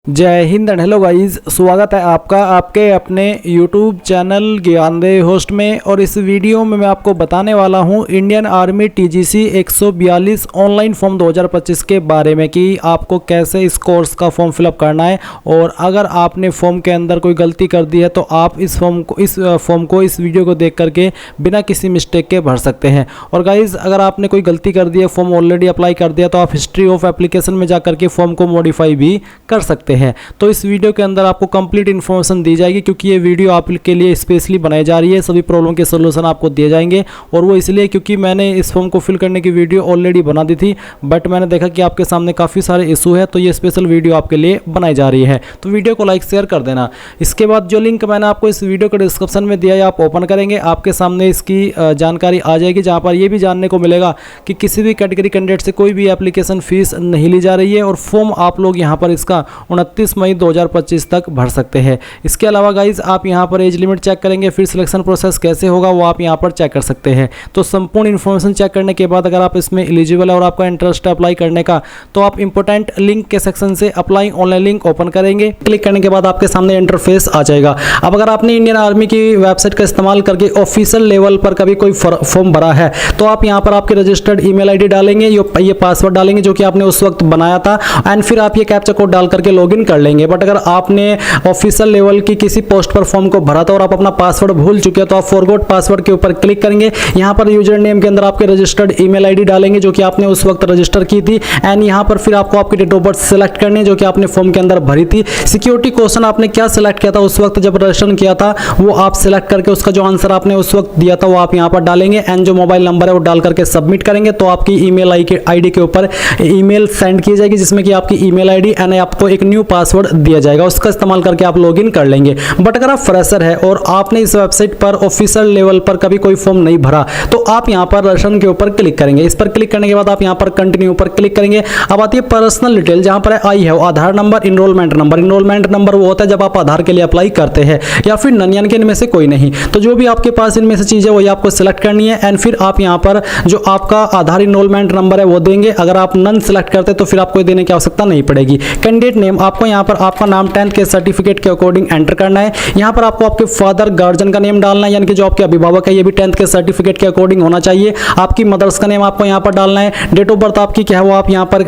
जय Hind and hello guys, स्वागत है आपका आपके अपने YouTube चैनल ज्ञानदेव होस्ट में। और इस वीडियो में मैं आपको बताने वाला हूं Indian army TGC 142 online form 2025 के बारे में कि आपको कैसे इस कोर्स का फॉर्म फिलअप करना है। और अगर आपने फॉर्म के अंदर कोई गलती कर दी है तो आप इस फॉर्म को इस वीडियो को देख करके बिना किसी मिस्टेक के भर सकते हैं। और गाइज़, अगर आपने कोई गलती कर दी है, फॉर्म ऑलरेडी अप्लाई कर दिया, तो आप हिस्ट्री ऑफ एप्लीकेशन में जा करके फॉर्म को मॉडिफाई भी कर सकते हैं। तो इस वीडियो के अंदर आपको कंप्लीट इन्फॉर्मेशन दी जाएगी क्योंकि ये वीडियो आपके लिए स्पेशली बनाई जा रही है। सभी प्रॉब्लम के सोल्यूशन आपको दिए जाएंगे। और वो इसलिए क्योंकि मैंने इस फॉर्म को फिल करने की वीडियो ऑलरेडी बना दी थी, बट मैंने देखा कि आपके सामने काफ़ी सारे इशू है, तो ये स्पेशल वीडियो आपके लिए बनाई जा रही है। तो वीडियो को लाइक शेयर कर देना। इसके बाद जो लिंक मैंने आपको इस वीडियो के डिस्क्रिप्शन में दिया है, आप ओपन करेंगे, आपके सामने इसकी जानकारी आ जाएगी, जहाँ पर ये भी जानने को मिलेगा कि किसी भी कैटेगरी कैंडिडेट से कोई भी एप्लीकेशन फीस नहीं ली जा रही है। और फॉर्म आप लोग यहाँ पर इसका 29 मई 2025 तक भर सकते हैं। इसके अलावा गाइज, आप यहाँ पर एज लिमिट चेक करेंगे, फिर सिलेक्शन प्रोसेस कैसे होगा वो आप यहाँ पर चेक कर सकते हैं। तो संपूर्ण इन्फॉर्मेशन चेक करने के बाद अगर आप इसमें एलिजिबल है और आपका इंटरेस्ट है अप्लाई करने का, तो आप इंपॉर्टेंट लिंक के सेक्शन से अप्लाई ऑनलाइन लिंक ओपन करेंगे। क्लिक करने के बाद आपके सामने इंटरफेस आ जाएगा। अब अगर आपने इंडियन आर्मी की वेबसाइट का इस्तेमाल करके ऑफिशियल लेवल पर कभी कोई फॉर्म भरा है, तो आप यहाँ पर आपके रजिस्टर्ड ईमेल आईडी डालेंगे, ये पासवर्ड डालेंगे जो कि आपने उस वक्त बनाया था, एंड फिर आप ये कैप्चा कोड डाल करके लॉगिन कर लेंगे। बट अगर आपने ऑफिशियल लेवल की किसी पोस्ट पर फॉर्म को भरा था और आप अपना पासवर्ड भूल चुके हैं, तो आप फॉरगॉट पासवर्ड के ऊपर क्लिक करेंगे। यहाँ पर यूजर नेम के अंदर आपके रजिस्टर्ड ईमेल आईडी डालेंगे जो कि आपने उस वक्त रजिस्टर की थी, एंड यहाँ पर फिर आपको आपकी डेट ऑफ बर्थ सेलेक्ट करनी है जो कि आपने फॉर्म के अंदर भरी थी। सिक्योरिटी क्वेश्चन आपने क्या सेलेक्ट किया था उस वक्त जब रजिस्ट्रेशन किया था, वो आप सेलेक्ट करके उसका जो आंसर आपने उस वक्त दिया था वो आप यहाँ पर डालेंगे, एंड जो मोबाइल नंबर है वो डाल करके सबमिट करेंगे। तो आपकी ईमेल आईडी के ऊपर ईमेल सेंड की जाएगी जिसमें कि आपकी ईमेल आईडी एंड आपको एक न्यू पासवर्ड दिया जाएगा, उसका इस्तेमाल करके आप लॉगिन कर लेंगे। बट अगर आप फ्रेशर है और आपने इस वेबसाइट पर ऑफिशियल लेवल पर कभी कोई फॉर्म नहीं भरा, तो आप यहां पर रजिस्ट्रेशन के ऊपर क्लिक करेंगे। इस पर क्लिक करने के बाद आप यहां पर कंटिन्यू पर क्लिक करेंगे। अब आती है पर्सनल डिटेल, जहां पर आई है Aadhaar number, enrolment number. Enrolment number वो होता है जब आप आधार के लिए अप्लाई करते हैं, या फिर नन के इनमें से कोई नहीं। तो जो भी आपके पास इनमें से चीज है वही आपको सिलेक्ट करनी है, एंड फिर आप यहां पर जो आपका आधार इनरोलमेंट नंबर है वो देंगे। अगर आप नन सिलेक्ट करते तो फिर आपको देने की आवश्यकता नहीं पड़ेगी। कैंडिडेट नेम, आपको यहां पर आपका नाम 10th के सर्टिफिकेट के अकॉर्डिंग एंटर करना है। यहां पर आपको आपके फादर गार्जियन का नेम डालना है, यानी कि जो आपके अभिभावक है ये भी 10th के सर्टिफिकेट के अकॉर्डिंग होना चाहिए। आपकी मदर्स का नेम आपको यहां पर डालना है। डेट ऑफ बर्थ आपकी क्या है वो आप यहां पर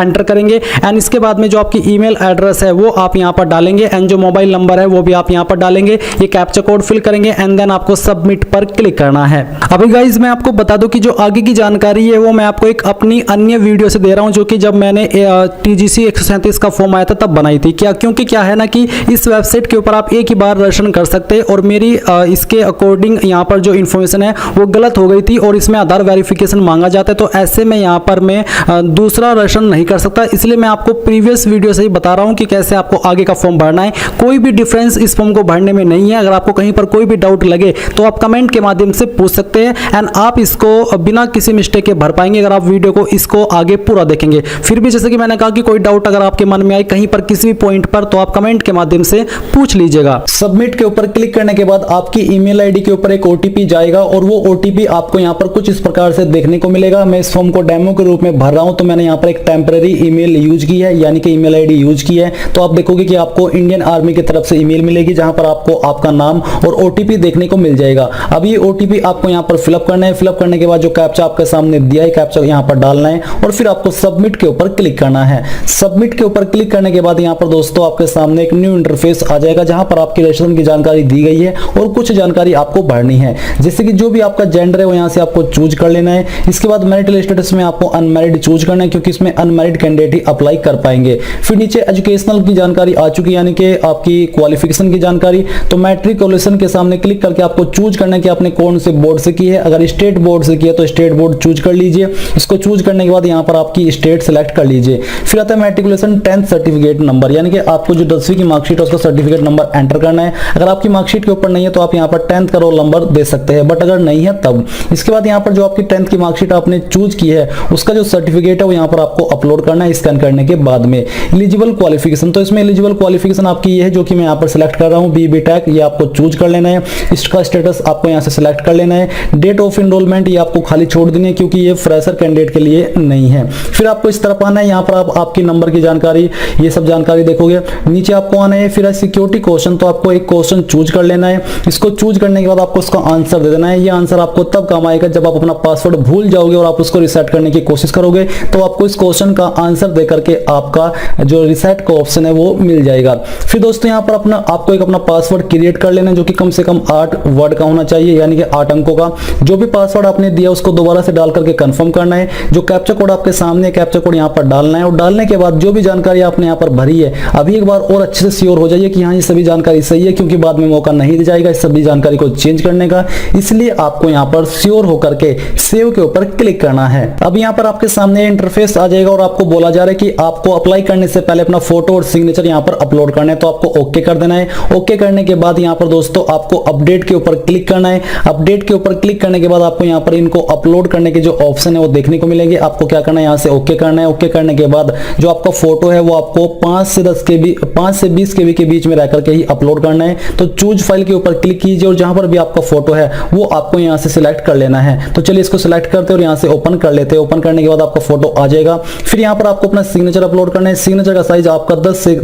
एंटर करेंगे, एंड इसके बाद में जो आपकी ईमेल एड्रेस है वो आप यहां पर डालेंगे, एंड जो मोबाइल नंबर है वो भी आप यहां पर डालेंगे। ये कैप्चा कोड फिल करेंगे एंड देन आपको सबमिट पर क्लिक करना है। अभी गाइज मैं आपको बता दूं कि जो आगे की जानकारी है वो मैं आपको एक अपनी अन्य वीडियो से दे रहा हूं, जो कि जब मैंने TGC 137 का फॉर्म आया था तब बनाई थी। क्योंकि क्या है ना कि इस वेबसाइट के ऊपर आप एक ही बार रजिस्ट्रेशन कर सकते हैं, और मेरी इसके अकॉर्डिंग यहाँ पर जो इन्फॉर्मेशन है वो गलत हो गई थी और इसमें आधार वेरिफिकेशन मांगा जाता है। तो ऐसे में यहाँ पर मैं दूसरा रजिस्ट्रेशन नहीं कर सकता, इसलिए मैं आपको प्रीवियस वीडियो से ही बता रहा हूँ कि कैसे आपको आगे का फॉर्म भरना है। कोई भी डिफरेंस इस फॉर्म को भरने में नहीं है। अगर आपको कहीं पर कोई भी डाउट लगे तो आप कमेंट के माध्यम से पूछ सकते हैं, एंड आप इसको बिना किसी मिस्टेक के भर पाएंगे अगर आप वीडियो को इसको आगे पूरा देखेंगे। फिर भी जैसे कि मैंने कहा कि कोई डाउट अगर आपके मन में आए कहीं पर किसी भी पॉइंट पर, तो आप कमेंट के माध्यम से पूछ लीजिएगा। सबमिट के ऊपर क्लिक करने के बाद आपकी ईमेल आईडी के ऊपर एक ओटीपी जाएगा, और वो ओटीपी आपको यहाँ पर कुछ इस प्रकार से देखने को मिलेगा। मैं इस फॉर्म को डेमो के रूप में भर रहा हूं, तो मैंने यहाँ पर एक टेम्पररी ईमेल यूज की है, यानी कि ईमेल आईडी यूज की है। तो आप देखोगे कि आपको इंडियन आर्मी की तरफ से ईमेल मिलेगी जहां पर आपको आपका नाम और ओटीपी देखने को मिल जाएगा। अब ये ओटीपी आपको यहाँ पर फिलअप करना है। फिलअप करने के बाद जो कैप्चा आपके सामने दिया है, कैप्चा यहाँ पर डालना है, और फिर आपको सबमिट के ऊपर क्लिक करना है। सबमिट के ऊपर क्लिक करने के बाद यहाँ पर दोस्तों आपके सामने एक न्यू इंटरफेस आ जाएगा जहां पर आपकी रजिस्ट्रेशन की जानकारी दी गई है और कुछ जानकारी आपको भरनी है, जैसे कि जो भी आपका जेंडर है वो यहाँ से आपको चूज कर लेना है। इसके बाद मैरिटल स्टेटस में आपको अनमैरिड चूज करना है, क्योंकि इसमें अनमैरिड कैंडिडेट ही अप्लाई कर पाएंगे। फिर नीचे एजुकेशनल की जानकारी आ चुकी है, यानी कि आपकी क्वालिफिकेशन की जानकारी। तो मैट्रिकुलेशन के सामने क्लिक करके आपको चूज करना है कि आपने कौन से बोर्ड से की है। अगर स्टेट बोर्ड से किया तो स्टेट बोर्ड चूज कर लीजिए। इसको चूज करने के बाद यहाँ पर आपकी स्टेट सेलेक्ट कर लीजिए। फिर आता है मैट्रिकुलेशन 10th सर्टिफिकेट नंबर, यानी कि आपको जो 10वीं की मार्कशीट है उसका सर्टिफिकेट नंबर एंटर करना है। अगर आपकी मार्कशीट के ऊपर नहीं है तो आप यहाँ पर 10th का रोल नंबर दे सकते हैं, बट अगर नहीं है तब। इसके बाद यहाँ पर जो आपकी 10th की मार्कशीट आपने चूज की है उसका जो सर्टिफिकेट है वो यहाँ पर आपको अपलोड करना है स्कैन करने के बाद में। एलिजिबल क्वालिफिकेशन, तो इसमें एलिजिबल क्वालिफिकेशन आपकी ये है जो कि मैं यहाँ पर सिलेक्ट कर रहा हूँ, BA BTech, ये आपको चूज कर लेना है। इसका स्टेटस आपको यहाँ से सिलेक्ट कर लेना है। डेट ऑफ इनरोलमेंट ये आपको खाली छोड़ देनी है क्योंकि ये फ्रेशर कैंडिडेट के लिए नहीं है। फिर आपको इस तरफ आना है, यहाँ पर आप आपके नंबर की जानकारी, ये सब जानकारी देखोगे। नीचे आपको आना है, फिर है सिक्योरिटी क्वेश्चन, तो आपको एक क्वेश्चन चूज कर लेना है। इसको चूज करने के बाद आपको उसका आंसर दे देना है। ये आंसर आपको तब काम आएगा जब आप अपना पासवर्ड भूल जाओगे और आप उसको रिसेट करने की कोशिश करोगे, तो आपको इस क्वेश्चन का आंसर दे करके आपका जो रिसेट का ऑप्शन है वो मिल जाएगा। फिर दोस्तों यहाँ पर आपको एक अपना पासवर्ड क्रिएट कर लेना है, जो कि कम से कम 8 वर्ड का होना चाहिए, यानी कि 8 अंकों का। जो भी पासवर्ड आपने दिया उसको दोबारा से डाल करके कंफर्म करना है। जो कैप्चा कोड आपके सामने, कैप्चा कोड यहाँ पर डालना है, और डालने के बाद जो भी जानकारी आपने यहाँ पर भरी है, अभी एक बार और अच्छे से श्योर हो जाइए कि हाँ ये सभी जानकारी सही है, क्योंकि बाद में मौका नहीं दिया जाएगा इस सभी जानकारी को चेंज करने का। इसलिए आपको यहाँ पर श्योर होकर के सेव के ऊपर क्लिक करना है। अब यहाँ पर आपके सामने इंटरफेस आ जाएगा और आपको बोला जा रहा है कि आपको अप्लाई करने से पहले अपना फोटो और सिग्नेचर यहाँ पर अपलोड करना है, तो आपको ओके कर देना है। ओके करने के बाद यहाँ पर दोस्तों आपको अपडेट के ऊपर क्लिक करना है। अपडेट के ऊपर क्लिक करने के बाद आपको यहाँ पर इनको अपलोड करने के जो ऑप्शन है वो देखने को मिलेंगे। आपको क्या करना है, यहाँ से ओके करना है। ओके करने के बाद जो आपका फोटो है वो आपको 5 से 20 KB के बीच में रह करके ही अपलोड करना है। तो चूज फाइल के ऊपर क्लिक कीजिए और जहां पर भी आपका फोटो है वो आपको यहां से सिलेक्ट कर लेना है। तो चलिए इसको सिलेक्ट करते हैं और यहां से ओपन कर लेते हैं। ओपन करने के बाद आपका फोटो आ जाएगा। फिर यहां पर आपको अपना सिग्नेचर अपलोड करना है। सिग्नेचर का साइज आपका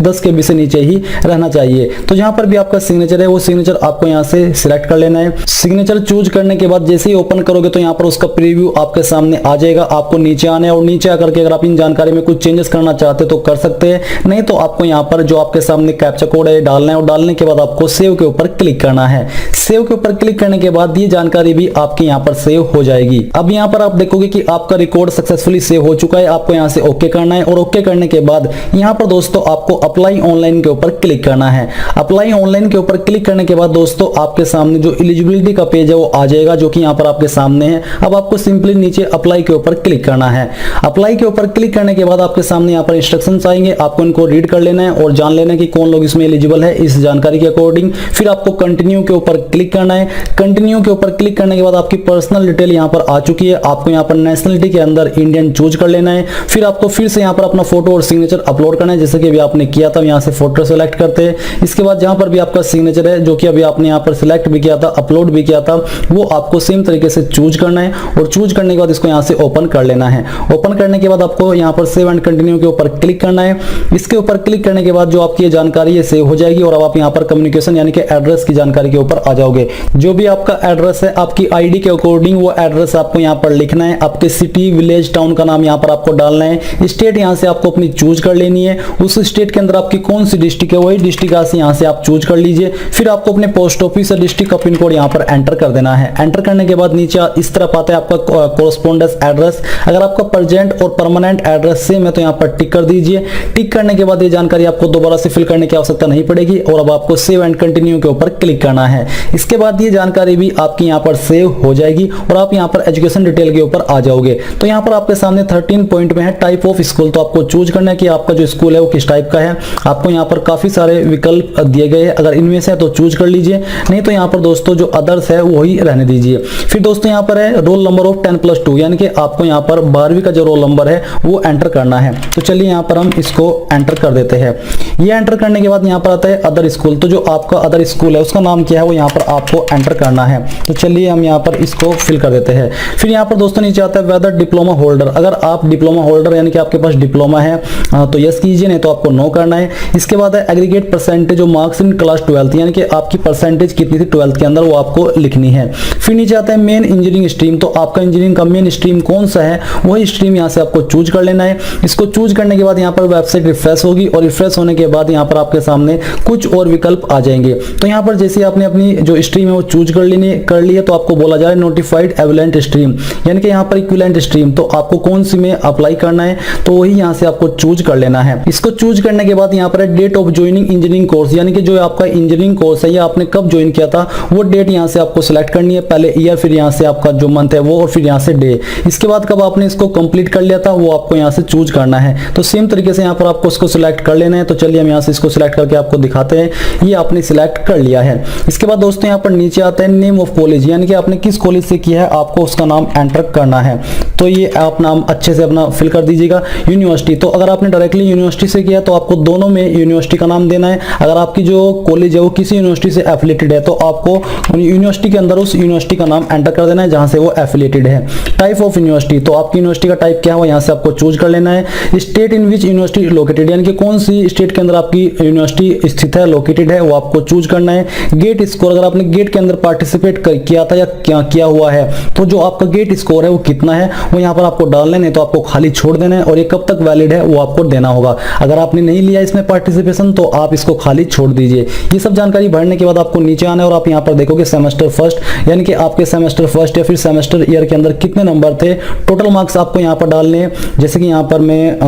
10 KB से नीचे ही रहना चाहिए। तो जहां पर भी आपका सिग्नेचर है वो सिग्नेचर आपको यहां से सिलेक्ट कर लेना है। सिग्नेचर चूज करने के बाद जैसे ही ओपन करोगे तो यहां पर उसका प्रीव्यू आपके सामने आ जाएगा। आपको नीचे आना है और नीचे आकर के अगर आप इन जानकारी में कुछ चेंजेस करना चाहते तो कर सकते हैं, नहीं तो आपको यहां पर जो आपके सामने कैप्चा कोड है डालना है और डालने के बाद आपको सेव के ऊपर क्लिक करना है। सेव के ऊपर क्लिक करने के बाद ये जानकारी भी आपकी यहां पर सेव हो जाएगी। अब यहां पर आप देखोगे कि आपका रिकॉर्ड सक्सेसफुली सेव हो चुका है। आपको यहां से ओके करना है और ओके करने के बाद यहां पर दोस्तों आपको अप्लाई ऑनलाइन के ऊपर क्लिक करना है। अप्लाई ऑनलाइन के ऊपर क्लिक करने के बाद दोस्तों आपके सामने जो एलिजिबिलिटी का पेज है वो आ जाएगा, जो कि यहां पर आपके सामने है। अब आपको सिंपली नीचे अप्लाई के ऊपर क्लिक करना है। अप्लाई के ऊपर क्लिक करने के बाद आपके सामने यहां पर इंस्ट्रक्शंस आएंगे। आपको इनको रीड कर लेना है और जान लेना है कि कौन लोग इसमें एलिजिबल है इस जानकारी के अकॉर्डिंग। फिर आपको कंटिन्यू के ऊपर क्लिक करना है। कंटिन्यू के ऊपर क्लिक करने के बाद आपकी पर्सनल डिटेल यहां पर आ चुकी है। आपको यहां पर नेशनलिटी के अंदर इंडियन चूज कर लेना है। फिर आपको फिर से यहां पर अपना फोटो और सिग्नेचर अपलोड करना है, जैसे कि अभी आपने किया था। यहां से फोटो सेलेक्ट करते हैं। इसके बाद जहां पर भी आपका सिग्नेचर है, जो कि अभी आपने यहां पर सिलेक्ट भी किया था, अपलोड भी किया था, वो आपको सेम तरीके से चूज करना है और चूज करने के बाद इसको यहां से ओपन कर लेना है। ओपन करने के बाद आपको यहां पर सेव एंड कंटिन्यू के ऊपर क्लिक करना है। इसके ऊपर क्लिक करने के बाद जो आपकी ये जानकारी है सेव हो जाएगी और अब आप यहां पर कम्युनिकेशन यानी कि एड्रेस की जानकारी के ऊपर आ जाओगे। जो भी आपका एड्रेस है आपकी आईडी के अकॉर्डिंग वो एड्रेस आपको यहां पर लिखना है। आपके सिटी, विलेज, टाउन का नाम यहां पर आपको डालना है। स्टेट यहां से आपको अपनी चूज कर लेनी है। उस स्टेट के अंदर आपकी कौन सी डिस्ट्रिक्ट है वही डिस्ट्रिक्ट यहां से आप चूज कर लीजिए। फिर आपको अपने पोस्ट ऑफिस या डिस्ट्रिक्ट का पिन कोड यहां पर एंटर कर देना है। एंटर करने के बाद नीचे इस तरफ आता है आपका कोरेस्पोंडेंस एड्रेस। अगर आपका प्रेजेंट और परमानेंट एड्रेस सेम है तो यहां पर टिक कर दीजिए। टिक करने के बाद ये जानकारी आपको दोबारा से फिल करने की आवश्यकता नहीं पड़ेगी और अब आपको सेव एंड कंटिन्यू के ऊपर क्लिक करना है। इसके बाद ये जानकारी भी आपकी यहां पर सेव हो जाएगी और आप यहां पर एजुकेशन डिटेल के ऊपर आ जाओगे। तो यहां पर आपके सामने 13 पॉइंट में है टाइप ऑफ स्कूल। तो आपको चूज करना है कि आपका जो स्कूल है वो किस टाइप का है। आपको यहां पर काफी सारे विकल्प दिए गए हैं, अगर इनमें से है तो चूज कर लीजिए, नहीं तो यहां पर दोस्तों जो अदर्स है वही रहने दीजिए। फिर दोस्तों यहां पर है रोल नंबर ऑफ 10+2, यानी कि आपको यहां पर 12वीं का जो रोल नंबर है वो एंटर करना है। तो चलिए यहां पर हम इसको एंटर कर देते हैं। ये एंटर करने के बाद यहां पर आता है अदर स्कूल। तो जो आपका अदर स्कूल है उसका नाम क्या है वो यहां पर आपको एंटर करना है। तो चलिए हम यहां पर इसको फिल कर देते हैं। फिर यहां पर दोस्तों नीचे आता है वेदर डिप्लोमा होल्डर। अगर आप डिप्लोमा होल्डर यानी कि आपके पास डिप्लोमा है तो यस कीजिए, नहीं तो आपको नो करना है। इसके बाद है aggregate percentage of marks in class 12, यानी कि आपकी परसेंटेज कितनी थी 12th के अंदर वो आपको लिखनी है। फिर नीचे आता है मेन इंजीनियरिंग स्ट्रीम। तो आपका इंजीनियरिंग का मेन स्ट्रीम कौन सा है वही स्ट्रीम यहां से आपको चूज कर लेना है। इसको चूज करने के बाद यहां पर वेबसाइट रिफ्रेश होगी और रिफ्रेश होने के बाद यहां पर आपके सामने कुछ और विकल्प आ जाएंगे। तो यहां पर जैसे आपने अपनी जो स्ट्रीम है वो चूज कर ली है तो आपको बोला जा रहा है नोटिफाइड एविलेंट स्ट्रीम, यानी कि यहां पर इक्विवेलेंट स्ट्रीम। तो आपको कौन सी में अप्लाई करना है तो वही यहां से आपको चूज कर लेना है। इसको चूज करने के बाद यहां पर है date of joining engineering course, यानी कि जो आपका इंजीनियरिंग कोर्स है या आपने कब ज्वाइन किया था वो डेट यहां से आपको सिलेक्ट करनी है। पहले ईयर, फिर यहां से आपका जो मंथ है वो, और फिर यहां से डे। इसके बाद कब आपने इसको कंप्लीट कर लिया था वो आपको यहां से चूज करना है। तो सेम तरीके से यहां पर आपको इसको सिलेक्ट कर लेना है। तो चलिए हम यहां से इसको सिलेक्ट करके आपको दिखाते हैं। ये आपने सिलेक्ट कर लिया है। इसके बाद दोस्तों यहां पर नीचे आता है नेम ऑफ कॉलेज, यानी कि आपने किस कॉलेज से किया है आपको उसका नाम एंटर करना है। तो ये आप नाम अच्छे से अपना फिल कर दीजिएगा। यूनिवर्सिटी, तो अगर आपने डायरेक्टली यूनिवर्सिटी से किया तो आपको दोनों में यूनिवर्सिटी का नाम देना है। अगर आपकी जो कॉलेज है वो किसी यूनिवर्सिटी से एफिलिएटेड है तो आपको यूनिवर्सिटी के अंदर उस यूनिवर्सिटी का नाम एंटर कर देना है जहां से वो एफिलिएटेड है। टाइप ऑफ यूनिवर्सिटी, तो आपकी यूनिवर्सिटी का टाइप क्या है वो यहां से आपको चूज कर लेना है। State in in which university located, यानी कि कौन सी स्टेट के अंदर आपकी यूनिवर्सिटी स्थित है, लोकेटेड है, वो आपको चूज करना है। गेट स्कोर, अगर आपने गेट के अंदर पार्टिसिपेट किया था या क्या किया हुआ है तो जो आपका गेट स्कोर है वो कितना है वो यहाँ पर आपको डालना है, तो आपको खाली छोड़ देना है और ये कब तक वैलिड है वो आपको देना होगा। अगर आपने नहीं लिया इसमें पार्टिसिपेशन तो आप इसको खाली छोड़ दीजिए। ये सब जानकारी भरने के बाद आपको नीचे आना है और आप यहाँ पर देखोगे सेमेस्टर फर्स्ट, यानी कि आपके सेमेस्टर फर्स्ट या फिर सेमेस्टर ईयर के अंदर कितने नंबर थे, टोटल मार्क्स आपको यहाँ पर डालने हैं। जैसे कि यहाँ पर मैं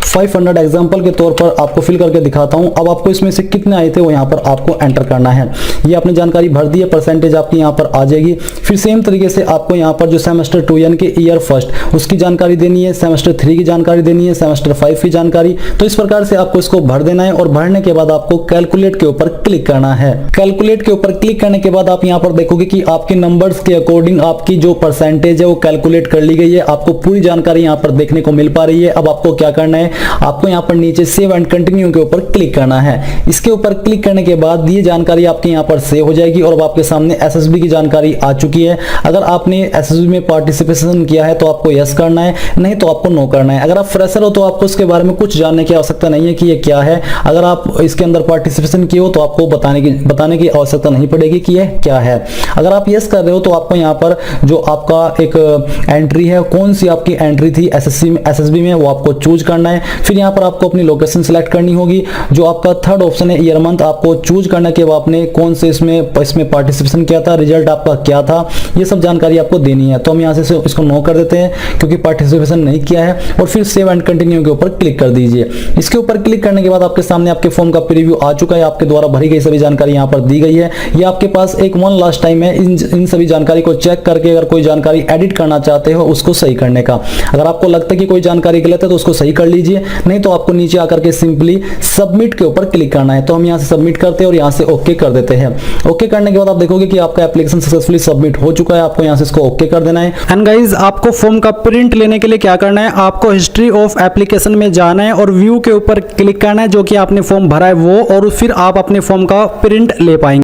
500 एग्जाम्पल के तौर पर आपको फिल करके दिखाता हूँ। अब आपको इसमें से कितने आए थे वो यहाँ पर आपको एंटर करना है। ये आपने जानकारी भर दी है, परसेंटेज आपकी यहाँ पर आ जाएगी। फिर सेम तरीके से आपको यहाँ पर जो सेमेस्टर 2 यानी कि ईयर फर्स्ट उसकी जानकारी देनी है, सेमेस्टर 3 की जानकारी देनी है, सेमेस्टर 5 की जानकारी। तो इस प्रकार से आपको इसको भर देना है और भरने के बाद आपको कैलकुलेट के ऊपर क्लिक करना है। कैलकुलेट के ऊपर क्लिक करने के बाद आप यहाँ पर देखोगे कि आपके नंबर्स के अकॉर्डिंग आपकी जो परसेंटेज है वो कैलकुलेट कर ली गई है। आपको पूरी जानकारी यहाँ पर देखने को मिल पा रही है। अब आपको क्या करना है, आपको यहाँ पर नीचे सेव एंड कंटिन्यू के ऊपर क्लिक करना है। इसके ऊपर क्लिक करने के बाद ये जानकारी आपके यहाँ पर सेव हो जाएगी और अब आपके सामने एसएसबी की जानकारी आ चुकी है। अगर आपने एसएसबी में पार्टिसिपेशन किया है तो आपको यस करना है, नहीं तो आपको नो करना है। अगर आप फ्रेशर हो तो आपको इसके बारे में कुछ जानने की आवश्यकता नहीं है कि ये क्या है। अगर आप इसके अंदर पार्टिसिपेशन किए हो तो आपको बताने की आवश्यकता नहीं पड़ेगी कि यह क्या है। अगर आप यस कर रहे हो तो आपको यहाँ पर जो आपका एक एंट्री है, कौन सी आपकी एंट्री थी एसएसबी में वो आपको चूज करना है। फिर यहाँ पर आपको अपनी लोकेशन सिलेक्ट करनी होगी। जो आपका थर्ड ऑप्शन है ईयर मंथ, आपको चूज करने के बाद आपने कौन से इसमें पार्टिसिपेशन किया था, रिजल्ट आपका क्या था, ये सब जानकारी आपको देनी है। तो हम यहाँ से इसको नो कर देते हैं क्योंकि पार्टिसिपेशन नहीं किया है और फिर सेव एंड कंटिन्यू के ऊपर क्लिक कर दीजिए। इसके ऊपर क्लिक करने के बाद आपके सामने आपके फॉर्म का प्रीव्यू आ चुका है। आपके द्वारा भरी गई सभी जानकारी यहाँ पर दी गई है। ये आपके पास एक वन लास्ट टाइम है इन सभी जानकारी को चेक करके अगर कोई जानकारी एडिट करना चाहते हो उसको सही करने का। अगर आपको लगता है कि कोई जानकारी गलत है तो उसको सही कर लीजिए, नहीं तो आपको नीचे आकर के सिंपली सबमिट के ऊपर क्लिक करना है। तो हम यहाँ से सबमिट करते हैं और यहाँ से ओके कर देते हैं। ओके करने के बाद आप देखोगे कि आपका एप्लीकेशन सक्सेसफुली सबमिट हो चुका है। आपको यहाँ से इसको ओके कर देना है। एंड गाइज आपको फॉर्म का प्रिंट लेने के लिए क्या करना है, आपको हिस्ट्री ऑफ एप्लीकेशन में जाना है और व्यू के ऊपर क्लिक करना है जो कि आपने फॉर्म भरा है वो, और फिर आप अपने फॉर्म का प्रिंट ले पाएंगे।